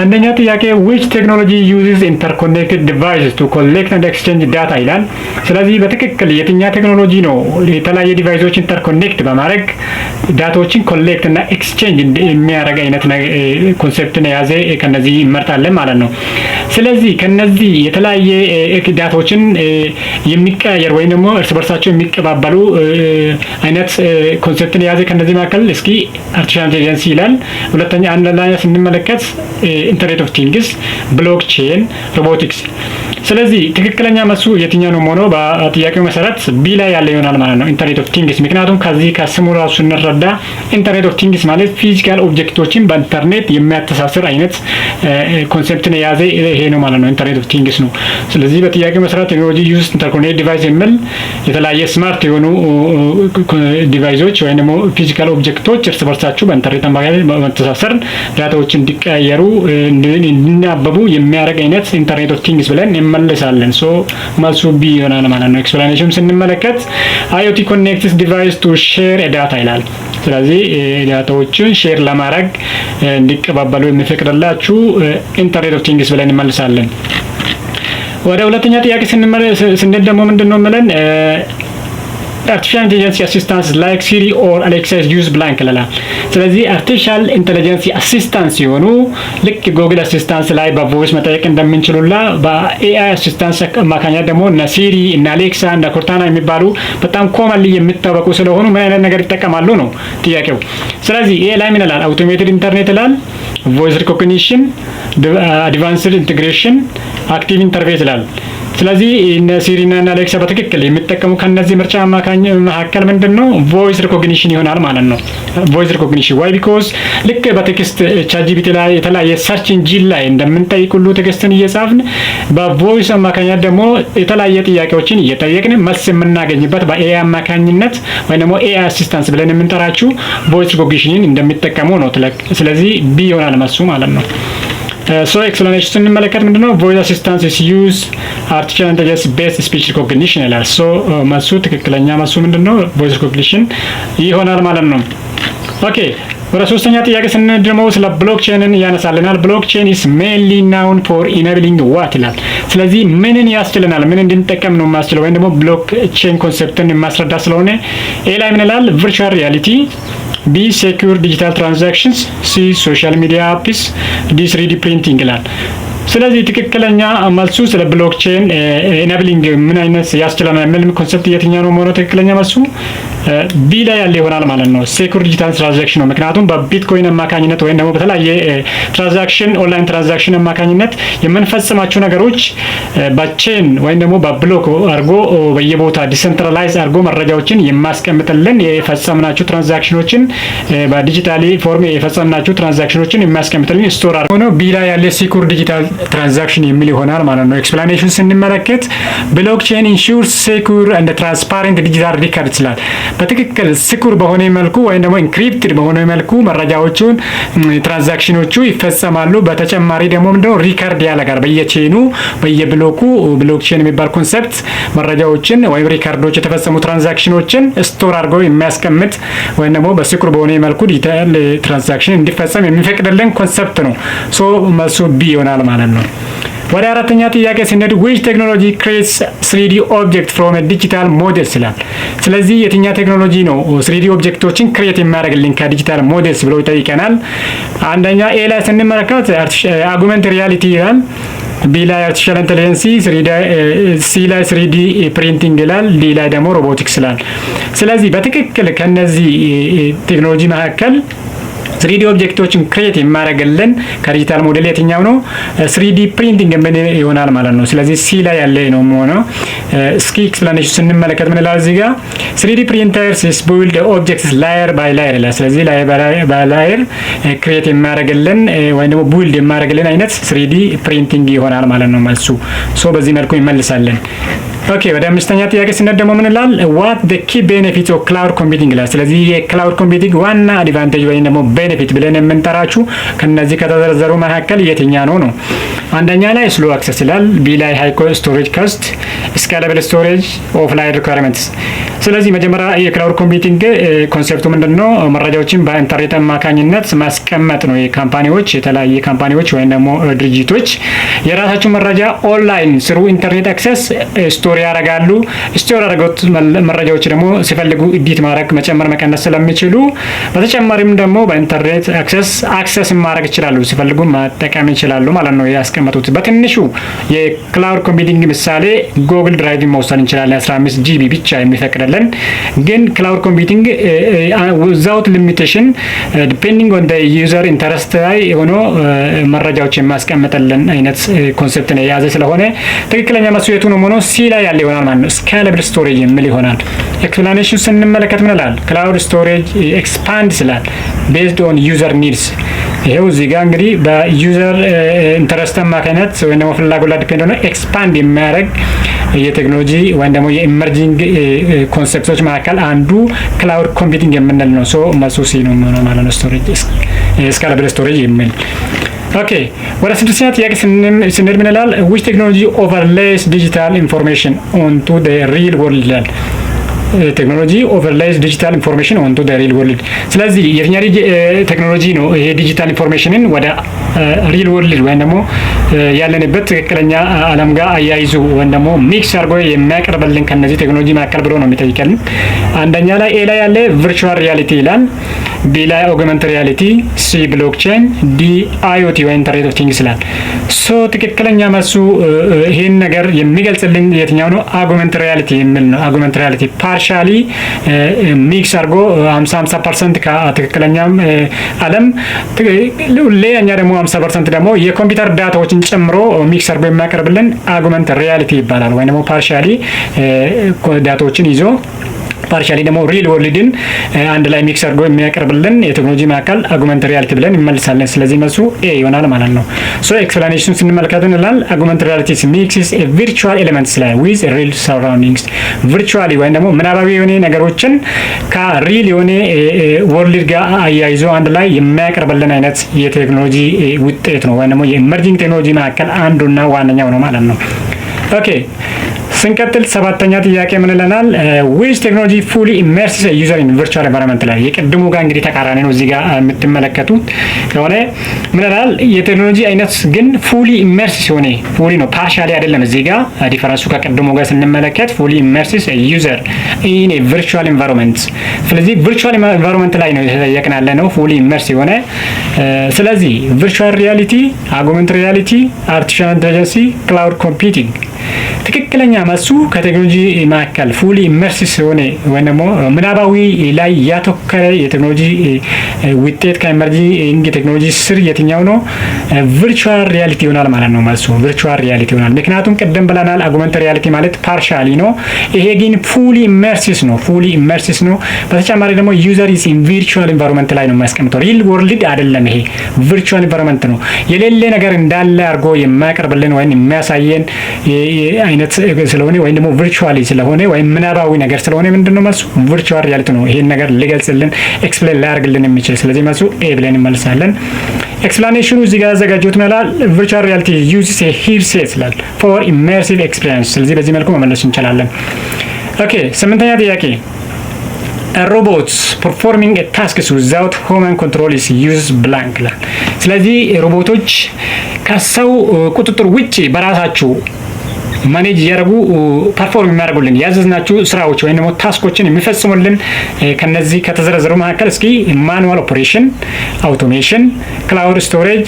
አንደኛ ጥያቄ which technology uses interconnected devices to collect and exchange data ይላል። ስለዚህ በትክክል የትኛ ቴክኖሎጂ ነው የተለያየ ዲቫይሶች ኢንተርኮኔክት በማድረግ ዳታዎችን ኮሌክት እና ኤክስቼንጅ የሚያደርግ አይነት ኮንሴፕትን የያዘ ከነዚህ እንመርጣለን ማለት ነው። ስለዚህ ከነዚህ የተለያየ ዳታዎችን የሚቀያየር ወይም ደግሞ እርስ በርሳቸው የሚቀባበሉ አይነት ኮንሴፕትን የያዘ ከነዚህ መካከል እስኪ አርቲፊሻል ኢንተለጀንስ ይላል። ሁለተኛ አንደኛ ስንመለከት ኢንተርኔት ኦፍ ቲንግስ፣ ብሎክቼን፣ ሮቦቲክስ። ስለዚህ ትክክለኛ መልሱ የትኛው ነው ሆኖ በጥያቄው መሰረት ቢ ላይ ያለ ይሆናል ማለት ነው፣ ኢንተርኔት ኦፍ ቲንግስ። ምክንያቱም ከዚህ ከስሙ ራሱ ስንረዳ ኢንተርኔት ኦፍ ቲንግስ ማለት ፊዚካል ኦብጀክቶችን በኢንተርኔት የሚያተሳስር አይነት ኮንሴፕትን የያዘ ይሄ ነው ማለት ነው፣ ኢንተርኔት ኦፍ ቲንግስ ነው። ስለዚህ በጥያቄው መሰረት ቴክኖሎጂ ዩዝ ኢንተርኮኔክት ዲቫይስ የሚል የተለያየ ስማርት የሆኑ ዲቫይሶች ወይም ደግሞ ፊዚካል ኦብጀክቶች እርስ በርሳቸው በኢንተርኔት አማካኝነት በመተሳሰር ዳታዎች እንዲቀያየሩ እንዲናበቡ የሚያደርግ አይነት ኢንተርኔት ኦፍ ቲንግስ ብለን እንመልሳለን። ሶ መልሱ ቢ ይሆናል ማለት ነው። ኤክስፕላኔሽን ስንመለከት IoT connects device to share a data ይላል። ስለዚህ ዳታዎችን ሼር ለማድረግ እንዲቀባበሉ የሚፈቅድላችሁ ኢንተርኔት ኦፍ ቲንግስ ብለን እንመልሳለን። ወደ ሁለተኛ ጥያቄ ስንል ደግሞ ምንድነው ማለት artificial intelligence assistants like Siri or Alexa use blank ይላል። ስለዚህ artificial intelligence assistants ሲሆኑ ልክ Google assistants ላይ በቮይስ መጠየቅ እንደምንችሉላ በAI assistants አማካኝነት ደግሞ እነ ሲሪ እና አሌክሳ እና ኮርታና የሚባሉ በጣም ኮመንሊ የሚታወቁ ስለሆኑ ምን አይነት ነገር ይጠቀማሉ ነው ጥያቄው። ስለዚህ ይሄ ላይ ምን ይላል? አውቶሜትድ ኢንተርኔት ይላል፣ ቮይስ ሪኮግኒሽን፣ አድቫንስድ ኢንቴግሬሽን፣ አክቲቭ ኢንተርፌስ ይላል። ስለዚህ እነ ሲሪ እና አሌክሳ በትክክል የሚጠቀሙ ከነዚህ ምርጫ መካከል ምንድነው ቮይስ ሪኮግኒሽን ይሆናል ማለት ነው። ቮይስ ሪኮግኒሽን ዋይ ቢኮዝ ልክ በቴክስት ቻትጂፒቲ ላይ የተለያየ ሰርች ኢንጂን ላይ እንደምንጠይቅ ሁሉ ቴክስትን እየጻፍን በቮይስ አማካኝነት ደግሞ የተለያየ ጥያቄዎችን እየጠየቅን መልስ የምናገኝበት በኤአይ አማካኝነት ወይ ደግሞ ኤአይ አሲስታንስ ብለን የምንጠራችሁ ቮይስ ሪኮግኒሽንን እንደሚጠቀሙ ነው። ስለዚህ ቢ ይሆናል መልሱ ማለት ነው። ሶ ኤክስፕላኔሽን ስንመለከት ምንድነው ቮይስ አሲስታንስ ኢዝ ዩዝ አርቲፊሻል ኢንተለጀንስ ቤስድ ስፒች ሪኮግኒሽን ይላል። ሶ መልሱ ትክክለኛ መልሱ ምንድነው ቮይስ ሪኮግኒሽን ይሆናል ማለት ነው። ኦኬ ወደ ሶስተኛ ጥያቄ ስንሄድ ደግሞ ስለ ብሎክቼንን ያነሳልናል። ብሎክቼን ኢዝ ሜንሊ ናውን ፎር ኢኔብሊንግ ዋት ይላል። ስለዚህ ምንን ያስችለናል? ምን እንድንጠቀም ነው የማስችለው? ወይም ደግሞ ብሎክቼን ኮንሴፕትን የማስረዳ ስለሆነ ኤ ላይ ምን ይላል? ቨርቹዋል ሪያሊቲ፣ ቢ ሴኩር ዲጂታል ትራንዛክሽንስ፣ ሲ ሶሻል ሚዲያ አፕስ፣ ዲ 3D ፕሪንቲንግ ይላል። ስለዚህ ትክክለኛ መልሱ ስለ ብሎክቼን ኢኔብሊንግ ምን አይነት ያስችለናል የሚል ኮንሰፕት የትኛው ነው ማለት ትክክለኛ መልሱ ቢ ላይ ያለ ይሆናል ማለት ነው። ሴኩር ዲጂታል ትራንዛክሽን ነው። ምክንያቱም በቢትኮይን አማካኝነት ወይም ደግሞ በተለያየ ትራንዛክሽን ኦንላይን ትራንዛክሽን አማካኝነት የምንፈጽማቸው ነገሮች በቼን ወይም ደግሞ በብሎክ አድርጎ በየቦታ ዲሰንትራላይዝ አድርጎ መረጃዎችን የማስቀምጥልን የፈጸምናቸው ትራንዛክሽኖችን በዲጂታሊ ፎርም የፈጸምናቸው ትራንዛክሽኖችን የሚያስቀምጥልን ስቶር አድርጎ ነው። ቢ ላይ ያለ ሴኩር ዲጂታል ትራንዛክሽን የሚል ይሆናል ማለት ነው። ኤክስፕላኔሽን ስንመለከት ብሎክቼን ኢንሹርስ ሴኩር ኤንድ ትራንስፓረንት ዲጂታል ሪከርድ ይላል። በትክክል ሲኩር በሆነ መልኩ ወይም ደግሞ ኢንክሪፕትድ በሆነ መልኩ መረጃዎቹን ትራንዛክሽኖቹ ይፈጸማሉ። በተጨማሪ ደግሞ ምንድነው ሪከርድ ያደርጋል በየቼኑ በየብሎኩ ብሎክቼን የሚባል ኮንሰፕት መረጃዎችን ወይም ሪከርዶች የተፈጸሙ ትራንዛክሽኖችን ስቶር አድርጎ የሚያስቀምጥ ወይም ደግሞ በሲኩር በሆነ መልኩ ዲጂታል ትራንዛክሽን እንዲፈጸም የሚፈቅድልን ኮንሰፕት ነው። ሶ መልሱ ቢ ይሆናል ማለት ነው። ወደ አራተኛ ጥያቄ ስንሄድ which technology creates 3D object from a digital model ይላል። ስለዚህ የትኛ ቴክኖሎጂ ነው 3D ኦብጀክቶችን ክሬት የሚያደርግልን ከዲጂታል ሞዴልስ ብሎ ይጠይቀናል። አንደኛ ኤ ላይ ስንመለከት አጉመንትድ ሪያሊቲ ይላል። ቢ ላይ አርቲፊሻል ኢንተለጀንስ፣ ሲ ላይ 3D ፕሪንቲንግ ይላል። ዲ ላይ ደግሞ ሮቦቲክስ ይላል። ስለዚህ በትክክል ከነዚህ ቴክኖሎጂ መካከል 3D ኦብጀክቶችን ክሬት የሚያደርግልን ከዲጂታል ሞዴል የትኛው ነው? 3D ፕሪንቲንግ ምን ይሆናል ማለት ነው። ስለዚህ ሲ ላይ ያለ ነው የሚሆነው። እስኪ ኤክስፕላኔሽን ስንመለከት ምን ይላል እዚህ ጋር 3D printers is build objects layer by layer ይላል። ስለዚህ layer by layer ክሬት የሚያደርግልን ወይም ደግሞ ቢልድ የሚያደርግልን አይነት 3D ፕሪንቲንግ ይሆናል ማለት ነው መልሱ። ሶ በዚህ መልኩ ይመልሳለን። ኦኬ ወደ አምስተኛ ጥያቄ ስንሄድ ደግሞ ምን ይላል? what the key benefits of cloud computing ይላል። ስለዚህ የክላውድ ኮምፒውቲንግ ዋና አድቫንቴጅ ወይም ደግሞ ቤኔፊት ብለን የምንጠራችሁ ከነዚህ ከተዘረዘሩ መካከል የትኛ ነው? አንደኛ ላይ ስሎ አክሰስ ይላል፣ ቢ ላይ ሃይ ስቶሬጅ ኮስት፣ ስካለብል ስቶሬጅ፣ ኦፍላይን ሪኳየርመንትስ። ስለዚህ መጀመሪያ የክላውድ ኮምፒውቲንግ ኮንሴፕቱ ምንድነው? መረጃዎችን በኢንተርኔት አማካኝነት ማስቀመጥ ነው። የካምፓኒዎች የተለያየ ካምፓኒዎች ወይም ደግሞ ድርጅቶች የራሳቸው መረጃ ኦንላይን ስሩ ኢንተርኔት አክሰስ ስቶር ያደርጋሉ። ስቶር ያደረጉት መረጃዎች ደግሞ ሲፈልጉ ኤዲት ማድረግ መጨመር መቀነስ ስለሚችሉ በተጨማሪም ደግሞ በኢንተርኔት አክሰስ ማድረግ ይችላሉ፣ ሲፈልጉ መጠቀም ይችላሉ ማለት ነው። ያስቀመጡት በትንሹ የክላውድ ኮምፒውቲንግ ምሳሌ ጉግል ድራይቭ መውሰድ እንችላለን። 15 ጂቢ ብቻ የሚፈቅድልን ግን ክላውድ ኮምፒውቲንግ ዊዛውት ሊሚቴሽን ዲፔንዲንግ ኦን ዩዘር ኢንተረስት ላይ ሆኖ መረጃዎችን ማስቀመጥልን አይነት ኮንሴፕት ነው የያዘ ስለሆነ ትክክለኛ መልሱ የቱ ነው ሆኖ ሲ ላይ ያለ ይሆናል ማለት ነው። ስካለብል ስቶሬጅ የሚል ይሆናል። ኤክስፕላኔሽን ስንመለከት ምን ይላል? ክላውድ ስቶሬጅ ኤክስፓንድ ይላል ቤዝድ ኦን ዩዘር ኒድስ። ይሄው እዚህ ጋር እንግዲህ በዩዘር ኢንተረስት አማካኝነት ወይም ደግሞ ፍላጎት ላይ ዲፔንድ ሆኖ ኤክስፓንድ የሚያደርግ የቴክኖሎጂ ወይም ደግሞ የኢመርጂንግ ኮንሴፕቶች መካከል አንዱ ክላውድ ኮምፒውቲንግ የምንል ነው። ሶ መልሱ ሲ ነው የሚሆነው ማለት ነው። ስቶሬጅ ስካለብል ስቶሬጅ የሚል ኦኬ። ወደ ስድስተኛ ጥያቄ ስንሄድ ምን ይላል? ዊች ቴክኖሎጂ ኦቨርሌይስ ዲጂታል ኢንፎርሜሽን ኦንቱ ዘ ሪል ወርልድ ይላል። ቴክኖሎጂ ኦቨርላይዝ ዲጂታል ኢንፎርሜሽን ኦንቱ ዘ ሪል ወርልድ። ስለዚህ የትኛው ቴክኖሎጂ ነው ይሄ ዲጂታል ኢንፎርሜሽንን ወደ ሪል ወርልድ ወይም ደግሞ ያለንበት ትክክለኛ ዓለም ጋር አያይዙ ወይም ደግሞ ሚክስ አድርጎ የሚያቀርብልን ከነዚህ ቴክኖሎጂ መካከል ብሎ ነው የሚጠይቀልን። አንደኛ ላይ ኤ ላይ ያለ ቨርቹዋል ሪያሊቲ ይላል፣ ቢ ላይ ኦግመንት ሪያሊቲ፣ ሲ ብሎክቼን፣ ዲ አይኦቲ ወይ ኢንተርኔት ኦፍ ቲንግስ ይላል። ሶ ትክክለኛ መልሱ ይሄን ነገር የሚገልጽልን የትኛው ነው? አጉመንት ሪያሊቲ የሚል ነው። አጉመንት ሪያሊቲ ፓርሻሊ ሚክስ አድርጎ 50% ከትክክለኛም ዓለም ሌላኛ ደግሞ 50% ደግሞ የኮምፒውተር ዳታዎችን ጨምሮ ሚክስ አድርጎ የሚያቀርብልን አጉመንት ሪያሊቲ ይባላል። ወይ ደግሞ ፓርሻሊ ዳታዎችን ይዞ ፓርሻሊ ደግሞ ሪል ወርልድን አንድ ላይ ሚክስ አድርጎ የሚያቀርብልን የቴክኖሎጂ ማዕከል አጉመንት ሪያሊቲ ብለን እንመልሳለን። ስለዚህ መልሱ ኤ ይሆናል ማለት ነው። ሶ ኤክስፕላኔሽን ስንመለከት እንላል አጉመንት ሪያሊቲ ሚክስስ ቪርቹዋል ኤሌመንትስ ላይ ዊዝ ሪል ሰራውንዲንግስ። ቪርቹዋሊ ወይም ደግሞ ምናባዊ የሆነ ነገሮችን ከሪል የሆነ ወርልድ ጋር አያይዞ አንድ ላይ የሚያቀርብልን አይነት የቴክኖሎጂ ውጤት ነው፣ ወይም ደግሞ የኢመርጂንግ ቴክኖሎጂ ማዕከል አንዱና ዋነኛው ነው ማለት ነው። ኦኬ ስንቀጥል ሰባተኛ ጥያቄ ምን ይለናል? ዊች ቴክኖሎጂ ፉሊ ኢመርሲቭ ዩዘር ኢን ቨርቹዋል ኤንቫይሮንመንት ላይ የቅድሙ ጋር እንግዲህ ተቃራኒ ነው። እዚህ ጋር የምትመለከቱት ከሆነ ምን ይላል? የቴክኖሎጂ አይነት ግን ፉሊ ኢመርሲቭ ሆነ ፉሊ ነው፣ ፓርሻሊ አይደለም። እዚህ ጋር ዲፈረንሱ ከቅድሙ ጋር ስንመለከት ፉሊ ኢመርሲቭ ዩዘር ኢን ቨርቹዋል ኤንቫይሮንመንት። ስለዚህ ቨርቹዋል ኤንቫይሮንመንት ላይ ነው የተጠየቅን ያለ ነው ፉሊ ኢመርሲቭ ሆነ። ስለዚህ ቨርቹዋል ሪያሊቲ፣ አጉመንት ሪያሊቲ፣ አርቲፊሻል ኢንተለጀንስ፣ ክላውድ ኮምፒውቲንግ ትክክለኛ መልሱ ከቴክኖሎጂ መካከል ፉሊ ኢመርሲቭ ሆነ ወይም ደግሞ ምናባዊ ላይ ያተኮረ የቴክኖሎጂ ውጤት ከኢመርጂንግ ቴክኖሎጂ ስር የትኛው ነው? ቨርቹዋል ሪያሊቲ ይሆናል ማለት ነው። መልሱ ቨርቹዋል ሪያሊቲ ይሆናል። ምክንያቱም ቅድም ብለናል አጉመንት ሪያሊቲ ማለት ፓርሻሊ ነው። ይሄ ግን ፉሊ ኢመርሲቭ ነው። ፉሊ ኢመርሲቭ ነው። በተጨማሪ ደግሞ ዩዘር ኢዝ ኢን ቨርቹዋል ኢንቫይሮንመንት ላይ ነው የሚያስቀምጠው። ሪል ወርልድ አይደለም። ይሄ ቨርቹዋል ኢንቫይሮንመንት ነው። የሌለ ነገር እንዳለ አድርጎ የሚያቀርብልን ወይም የሚያሳየን አይነት ስለሆነ ወይም ደግሞ ቨርቹዋሊ ስለሆነ ወይም ምናባዊ ነገር ስለሆነ ምንድነው መልሱ? ቨርቹዋል ሪያሊቲ ነው። ይሄን ነገር ሊገልጽልን ኤክስፕሌን ሊያደርግልን የሚችል ስለዚህ መልሱ ኤ ብለን እንመልሳለን። ኤክስፕላኔሽኑ እዚህ ጋር ያዘጋጀሁት ማለት ቨርቹዋል ሪያሊቲ ዩዝስ ኤ ሂርሴት ይላል ፎር ኢመርሲቭ ኤክስፒሪየንስ። ስለዚህ በዚህ መልኩ መመለስ እንችላለን። ኦኬ ስምንተኛ ጥያቄ robots performing a tasks without human control is used blank ይላል። ስለዚህ ሮቦቶች ከሰው ቁጥጥር ውጪ በራሳቸው ማኔጅ ያደርጉ ፐርፎርም የሚያደርጉልን ያዘዝናቸው ስራዎች ወይም ደግሞ ታስኮችን የሚፈጽሙልን ከነዚህ ከተዘረዘሩ መካከል እስኪ ማኑዋል ኦፕሬሽን፣ አውቶሜሽን፣ ክላውድ ስቶሬጅ፣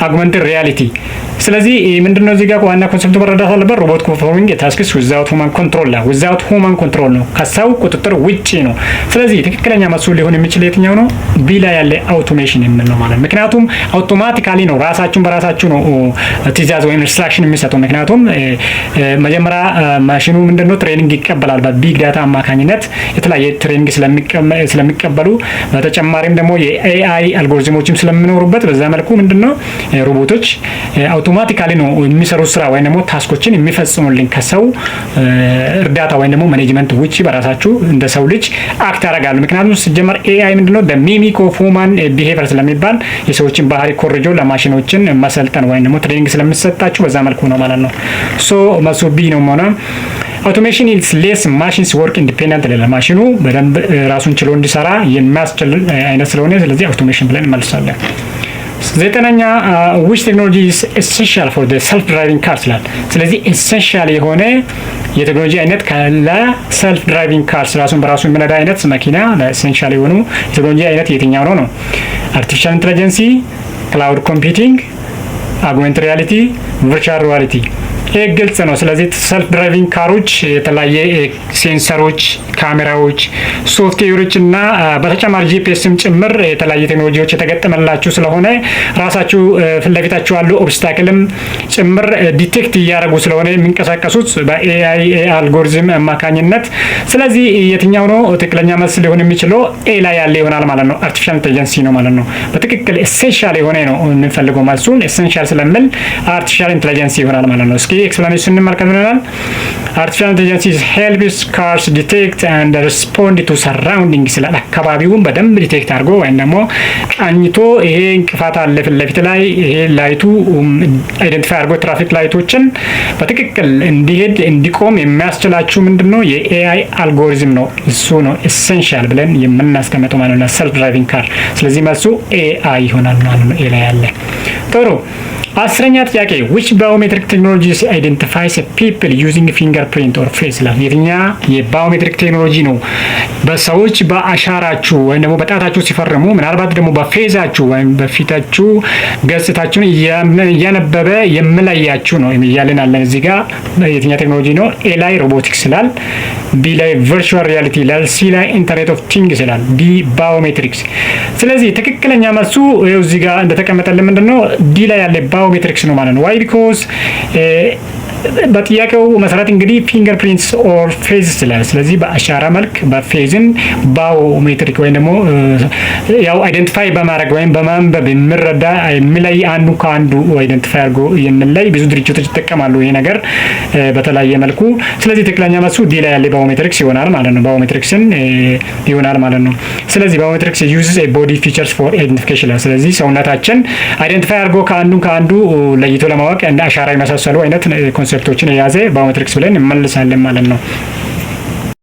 አጉመንትድ ሪያሊቲ። ስለዚህ ምንድነው እዚህ ጋር ዋና ኮንሰፕቱ መረዳት አለበት። ሮቦት ፐርፎርሚንግ ታስክስ ዊዛውት ሁማን ኮንትሮል ነው። ዊዛውት ሁማን ኮንትሮል ነው፣ ከሰው ቁጥጥር ውጪ ነው። ስለዚህ ትክክለኛ መልሱ ሊሆን የሚችል የትኛው ነው? ቢ ላይ ያለ አውቶሜሽን የሚል ነው ማለት። ምክንያቱም አውቶማቲካሊ ነው ራሳችሁን በራሳችሁ ነው ትዕዛዝ ወይም ኢንስትራክሽን የሚሰጠው። ምክንያቱም መጀመሪያ ማሽኑ ምንድነው ትሬኒንግ ይቀበላል በቢግ ዳታ አማካኝነት የተለያየ ትሬኒንግ ስለሚቀበሉ በተጨማሪም ደግሞ የኤአይ አልጎሪዝሞችም ስለሚኖሩበት በዛ መልኩ ምንድነው ሮቦቶች አውቶማቲካሊ ነው የሚሰሩት ስራ ወይም ደግሞ ታስኮችን የሚፈጽሙልን ከሰው እርዳታ ወይም ደግሞ ማኔጅመንት ውጪ በራሳችሁ እንደ ሰው ልጅ አክት ያደርጋሉ። ምክንያቱም ሲጀመር ኤአይ ምንድነው ሚሚክ ኦፍ ሁማን ቢሄቪየር ስለሚባል የሰዎችን ባህሪ ኮርጆ ለማሽኖችን ማሰልጠን ወይም ደግሞ ትሬኒንግ ስለሚሰጣችሁ በዛ መልኩ ነው ማለት ነው። ሶ መልሱ ቢ ነው ማለት ነው። አውቶሜሽን ኢዝ ሌስ ማሽንስ ወርክ ኢንዲፔንደንት ለማሽኑ በደንብ ራሱን ችሎ እንዲሰራ የሚያስችል አይነት ስለሆነ ስለዚህ አውቶሜሽን ብለን እንመልሳለን። ዘጠነኛ which technology is essential for the self driving cars ይላል። ስለዚህ ኤሰንሻል የሆነ የቴክኖሎጂ አይነት ለሰልፍ ድራይቪንግ ካርስ ራሱን በራሱ የሚነዳ አይነት መኪና ለኤሰንሻል የሆኑ የቴክኖሎጂ አይነት የትኛው ነው? አርቲፊሻል ኢንተለጀንሲ፣ ክላውድ ኮምፒውቲንግ፣ አግመንት ሪያሊቲ፣ ቨርቹዋል ሪያሊቲ። ይህ ግልጽ ነው። ስለዚህ ሰልፍ ድራይቪንግ ካሮች የተለያየ ሴንሰሮች፣ ካሜራዎች፣ ሶፍትዌሮች እና በተጨማሪ ጂፒኤስም ጭምር የተለያየ ቴክኖሎጂዎች የተገጠመላችሁ ስለሆነ ራሳችሁ ፊት ለፊታችሁ ያለው ኦብስታክልም ጭምር ዲቴክት እያደረጉ ስለሆነ የሚንቀሳቀሱት በኤአይ አልጎሪዝም አማካኝነት። ስለዚህ የትኛው ነው ትክክለኛ መልስ ሊሆን የሚችለው? ኤ ላይ ያለ ይሆናል ማለት ነው። አርቲፊሻል ኢንተለጀንሲ ነው ማለት ነው። በትክክል ኤሴንሻል የሆነ ነው የምንፈልገው መልሱን ኤሴንሻል ስለምል አርቲፊሻል ኢንተለጀንሲ ይሆናል ማለት ነው። እስኪ ኤክስፕላኔሽን እንመልከት ብለናል። አርቲፊሻል ኢንተለጀንሲ ሄልፕስ ካርስ ዲቴክት ኤንድ ሪስፖንድ ቱ ሰራውንዲንግ ስላል አካባቢውን በደንብ ዲቴክት አድርጎ ወይም ደግሞ ቃኝቶ ይሄ እንቅፋት አለ ፊት ለፊት ላይ ይሄ ላይቱ አይደንቲፋይ አድርጎ ትራፊክ ላይቶችን በትክክል እንዲሄድ እንዲቆም የሚያስችላችሁ ምንድነው? የኤአይ አልጎሪዝም ነው። እሱ ነው ኤሰንሻል ብለን የምናስቀምጠው ማለት ነው ሰልፍ ድራይቪንግ ካር። ስለዚህ መልሱ ኤአይ ይሆናል ማለት ነው። ኤ ላይ ያለ ጥሩ። አስረኛ ጥያቄ which biometric technologies identifies people using fingerprint or face ይላል። የትኛ የባዮሜትሪክ ቴክኖሎጂ ነው በሰዎች በአሻራችሁ ወይም ደግሞ በጣታችሁ ሲፈርሙ ምናልባት ደግሞ በፌዛችሁ ወይም በፊታችሁ ገጽታችሁን እያነበበ የምለያችሁ ነው እያልን አለን እዚህ ጋር። የትኛ ቴክኖሎጂ ነው? ኤ ላይ ሮቦቲክስ ይላል፣ ቢ ላይ ቨርቹዋል ሪያሊቲ ይላል፣ ሲ ላይ ኢንተርኔት ኦፍ ቲንግስ ይላል፣ ዲ ባዮሜትሪክስ። ስለዚህ ትክክለኛ መልሱ ይኸው እዚህ ጋር እንደተቀመጠልን ምንድነው? ዲ ላይ ያለ ባዮሜትሪክስ ነው ማለት ነው። ዋይ ቢኮዝ በጥያቄው መሰረት እንግዲህ ፊንገር ፕሪንትስ ኦር ፌዝ ይላል። ስለዚህ በአሻራ መልክ በፌዝን ባዮሜትሪክ ወይም ደግሞ ያው አይደንቲፋይ በማድረግ ወይም በማንበብ የሚረዳ የሚለይ አንዱ ከአንዱ አይደንቲፋይ አድርጎ የሚለይ ብዙ ድርጅቶች ይጠቀማሉ ይሄ ነገር በተለያየ መልኩ። ስለዚህ ትክክለኛ መልሱ ዲ ላይ ያለ ባዮሜትሪክስ ይሆናል ማለት ነው። ባዮሜትሪክስን ይሆናል ማለት ነው። ስለዚህ ባዮሜትሪክስ uses a body features for identification። ስለዚህ ሰውነታችን አይደንቲፋይ አድርጎ ከአንዱ ለይቶ ለማወቅ እንደ አሻራ የመሳሰሉ አይነት ኮንሴፕቶችን የያዘ ባዮሜትሪክስ ብለን እንመልሳለን ማለት ነው።